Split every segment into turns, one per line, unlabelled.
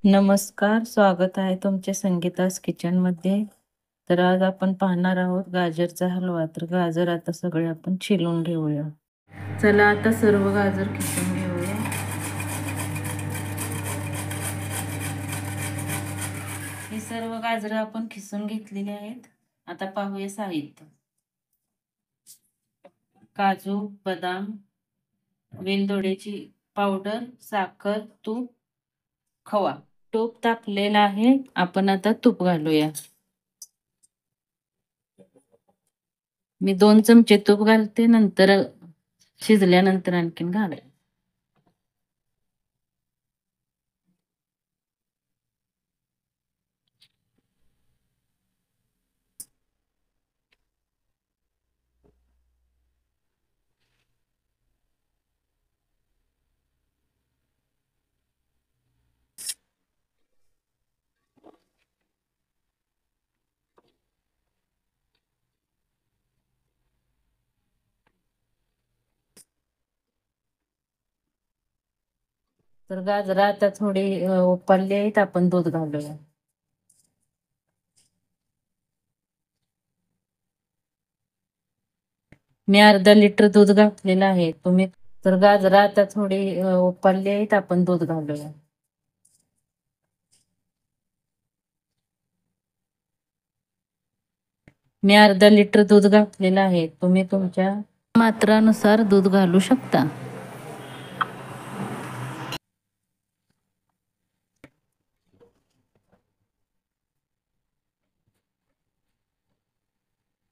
नमस्कार, स्वागत आहे तुमचे संगीतास किचन मध्ये। तर आज आपण पाहणार आहोत गाजरचा हलवा। तर गाजर आता सगळे आपण छिलून घेऊया। चला आता सर्व गाजर किसून घेऊया। हे सर्व गाजर आपण किसून घेतलेले आहेत। आता पाहूया साहित्य। काजू, बदाम, वेलदोड्याची पावडर, साखर, तूप, खवा। तूप तापलेला आहे, आपण आता तूप घालूया। मी 2 चमचे तूप घालते, नंतर शिजल्यानंतर आणखीन घालते। तर गाजर आता थोडी उकळली आहेत, आपण दूध घालूया। मी अर्धा लिटर दूध घातलेलं आहे, तुम्ही। तर गाजर आता थोडी उकळली आहेत, आपण दूध घालूया। मी अर्धा लिटर दूध घातलेलं आहे, तुम्ही तुमच्या मात्रानुसार दूध घालू शकता।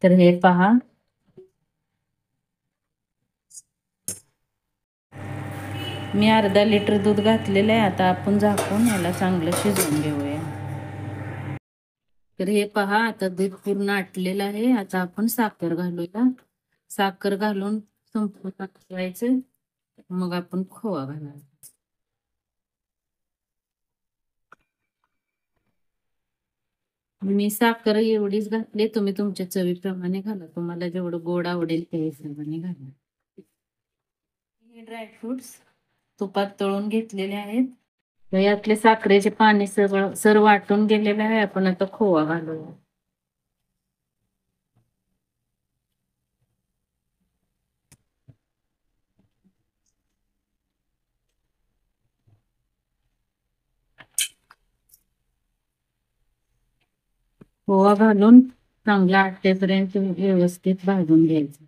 तर हे पहा, मी अर्धा लिटर दूध घातलेलं आहे। आता आपण झाकून याला चांगलं शिजवून घेऊया। तर हे पहा, आता दूध पूर्ण आटलेलं आहे। आता आपण साखर घालूया। साखर घालून संपूर्ण ठेवायचं, मग आपण खोवा घालायचा। मी साखर एवढीच घातली, तुम्ही तुमच्या चवीप्रमाणे घाला। तुम्हाला जेवढं गोड आवडेल त्या हिशोबाने घाला। हे ड्रायफ्रुट्स तुपात तळून घेतलेले आहेत। तर यातले साखरेचे पाणी सर्व आटून गेलेले आहे। आपण आता खोवा घालूया। खोवा घालून चांगला आटेपर्यंत व्यवस्थित भाजून घ्यायचं।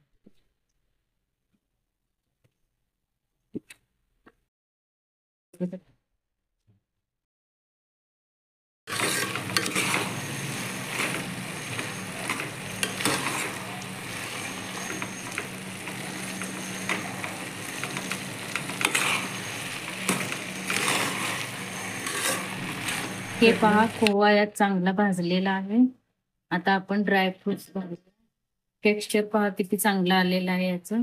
हे पहा, खोवा यात चांगला भाजलेला आहे। आता आपण ड्रायफ्रुट्स घालूया। टेक्स्चर पहा किती चांगलं आलेलं आहे याचं।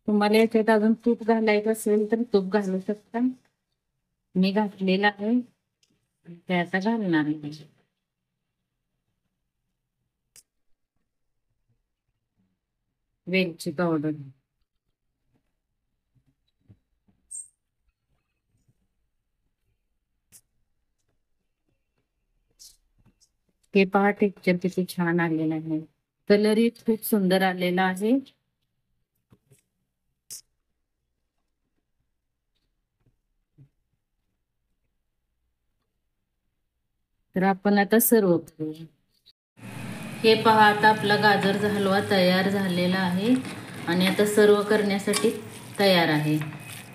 तुम्हाला याच्यात अजून तूप घालायचं असेल तर तूप घालू शकता। मी घातलेलं आहे, ते आता घालणार आहे। वेलची पावडर, हे पहा टेक्स्चर किती छान आलेलं आहे। कलरही खूप सुंदर आलेला आहे। तर आपण आता सर्व करूया। हे पहा, आता आपला गाजरचा हलवा तयार झालेला आहे आणि आता सर्व करण्यासाठी तयार आहे।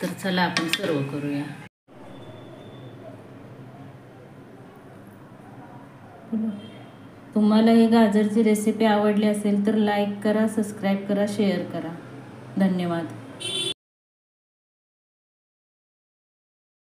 तर चला आपण सर्व करूया। तुम्हाला ही गाजरची रेसिपी आवडली असेल तर लाईक करा, सबस्क्राईब करा, शेअर करा। धन्यवाद।